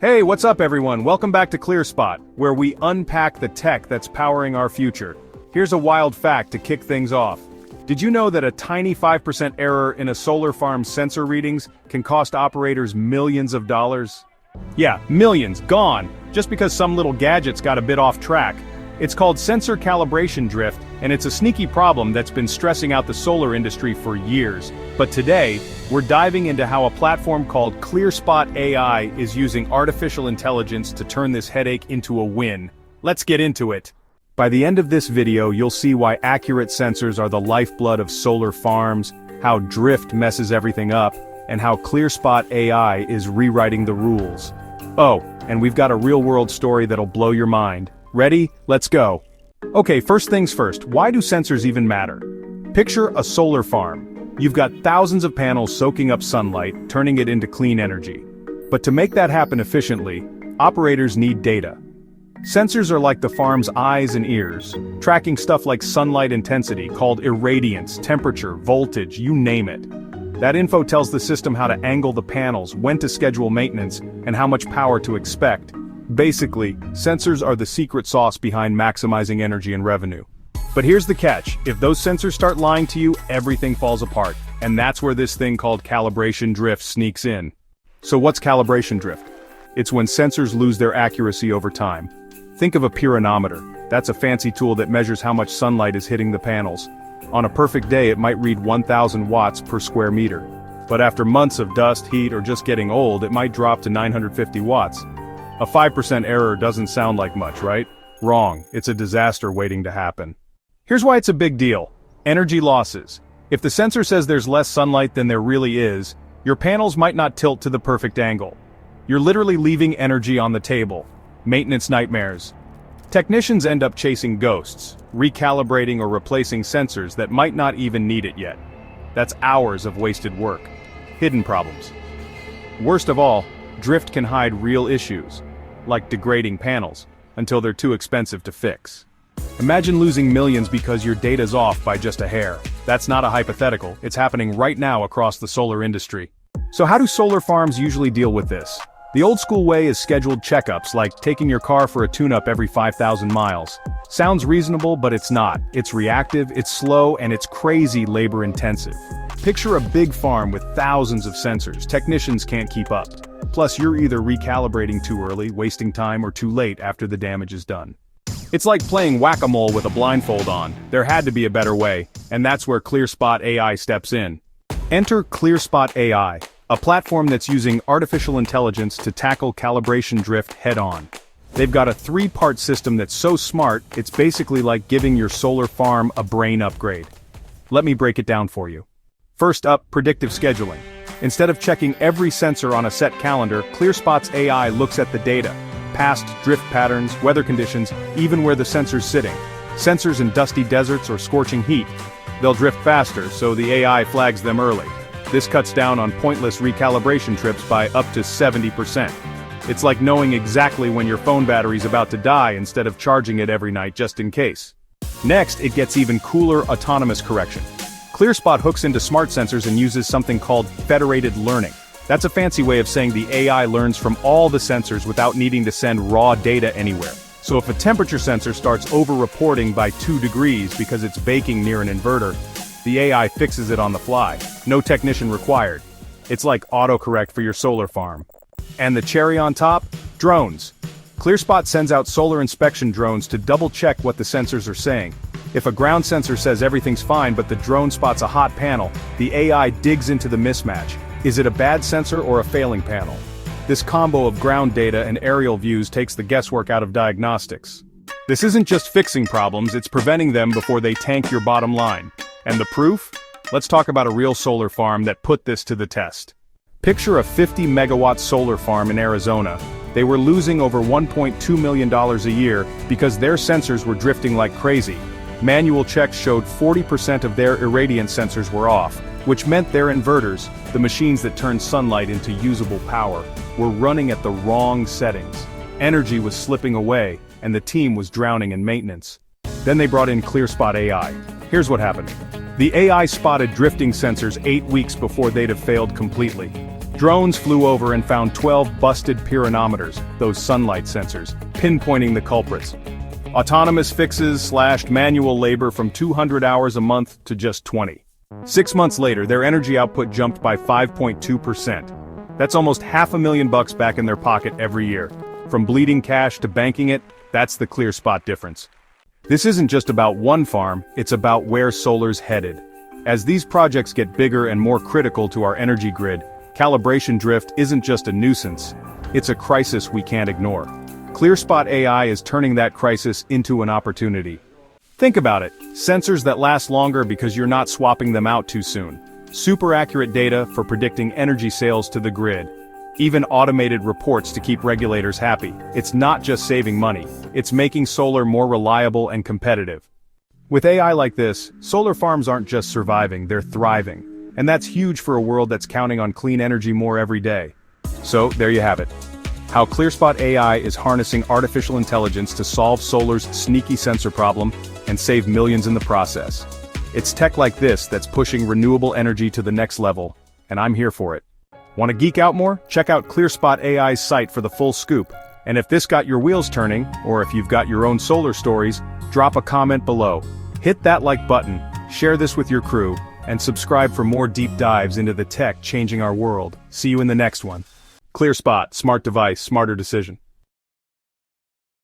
Hey, what's up everyone? Welcome back to ClearSpot, where we unpack the tech that's powering our future. Here's a wild fact to kick things off. Did you know that a tiny 5% error in a solar farm's sensor readings can cost operators millions of dollars? Yeah, millions, gone, just because some little gadgets got a bit off track. It's called sensor calibration drift, and it's a sneaky problem that's been stressing out the solar industry for years. But today, we're diving into how a platform called ClearSpot AI is using artificial intelligence to turn this headache into a win. Let's get into it. By the end of this video, you'll see why accurate sensors are the lifeblood of solar farms, how drift messes everything up, and how ClearSpot AI is rewriting the rules. Oh, and we've got a real-world story that'll blow your mind. Ready? Let's go. Okay, first things first, why do sensors even matter? Picture a solar farm. You've got thousands of panels soaking up sunlight, turning it into clean energy. But to make that happen efficiently, operators need data. Sensors are like the farm's eyes and ears, tracking stuff like sunlight intensity, called irradiance, temperature, voltage, you name it. That info tells the system how to angle the panels, when to schedule maintenance, and how much power to expect. Basically, sensors are the secret sauce behind maximizing energy and revenue. But here's the catch, if those sensors start lying to you, everything falls apart. And that's where this thing called calibration drift sneaks in. So what's calibration drift? It's when sensors lose their accuracy over time. Think of a pyranometer. That's a fancy tool that measures how much sunlight is hitting the panels. On a perfect day, it might read 1,000 watts per square meter. But after months of dust, heat, or just getting old, it might drop to 950 watts. A 5% error doesn't sound like much, right? Wrong, it's a disaster waiting to happen. Here's why it's a big deal. Energy losses. If the sensor says there's less sunlight than there really is, your panels might not tilt to the perfect angle. You're literally leaving energy on the table. Maintenance nightmares. Technicians end up chasing ghosts, recalibrating or replacing sensors that might not even need it yet. That's hours of wasted work. Hidden problems. Worst of all, drift can hide real issues, like degrading panels, until they're too expensive to fix. Imagine losing millions because your data's off by just a hair. That's not a hypothetical, it's happening right now across the solar industry. So how do solar farms usually deal with this? The old school way is scheduled checkups, like taking your car for a tune-up every 5,000 miles. Sounds reasonable, but it's not. It's reactive, it's slow, and it's crazy labor-intensive. Picture a big farm with thousands of sensors. Technicians can't keep up. Plus, you're either recalibrating too early, wasting time, or too late after the damage is done. It's like playing whack-a-mole with a blindfold on. There had to be a better way, and that's where ClearSpot AI steps in. Enter ClearSpot AI, a platform that's using artificial intelligence to tackle calibration drift head-on. They've got a 3-part system that's so smart, it's basically like giving your solar farm a brain upgrade. Let me break it down for you. First up, predictive scheduling. Instead of checking every sensor on a set calendar, ClearSpot's AI looks at the data. Past drift patterns, weather conditions, even where the sensor's sitting. Sensors in dusty deserts or scorching heat. They'll drift faster, so the AI flags them early. This cuts down on pointless recalibration trips by up to 70%. It's like knowing exactly when your phone battery's about to die instead of charging it every night just in case. Next, it gets even cooler: autonomous correction. ClearSpot hooks into smart sensors and uses something called federated learning. That's a fancy way of saying the AI learns from all the sensors without needing to send raw data anywhere. So if a temperature sensor starts over-reporting by 2 degrees because it's baking near an inverter, the AI fixes it on the fly. No technician required. It's like autocorrect for your solar farm. And the cherry on top? Drones. ClearSpot sends out solar inspection drones to double-check what the sensors are saying. If a ground sensor says everything's fine but the drone spots a hot panel, the AI digs into the mismatch. Is it a bad sensor or a failing panel? This combo of ground data and aerial views takes the guesswork out of diagnostics. This isn't just fixing problems, it's preventing them before they tank your bottom line. And the proof? Let's talk about a real solar farm that put this to the test. Picture a 50-megawatt solar farm in Arizona. They were losing over $1.2 million a year because their sensors were drifting like crazy. Manual checks showed 40% of their irradiance sensors were off, which meant their inverters, the machines that turn sunlight into usable power, were running at the wrong settings. Energy was slipping away, and the team was drowning in maintenance. Then they brought in ClearSpot AI. Here's what happened. The AI spotted drifting sensors 8 weeks before they'd have failed completely. Drones flew over and found 12 busted pyranometers, those sunlight sensors, pinpointing the culprits. Autonomous fixes slashed manual labor from 200 hours a month to just 20. 6 months later, their energy output jumped by 5.2%. That's almost $500,000 back in their pocket every year. From bleeding cash to banking it, that's the ClearSpot difference. This isn't just about one farm, it's about where solar's headed. As these projects get bigger and more critical to our energy grid, calibration drift isn't just a nuisance, it's a crisis we can't ignore. ClearSpot AI is turning that crisis into an opportunity. Think about it, sensors that last longer because you're not swapping them out too soon. Super accurate data for predicting energy sales to the grid. Even automated reports to keep regulators happy. It's not just saving money, it's making solar more reliable and competitive. With AI like this, solar farms aren't just surviving, they're thriving. And that's huge for a world that's counting on clean energy more every day. So, there you have it. How ClearSpot AI is harnessing artificial intelligence to solve solar's sneaky sensor problem and save millions in the process. It's tech like this that's pushing renewable energy to the next level, and I'm here for it. Want to geek out more? Check out ClearSpot AI's site for the full scoop. And if this got your wheels turning, or if you've got your own solar stories, drop a comment below. Hit that like button, share this with your crew, and subscribe for more deep dives into the tech changing our world. See you in the next one. ClearSpot, smart device, smarter decision.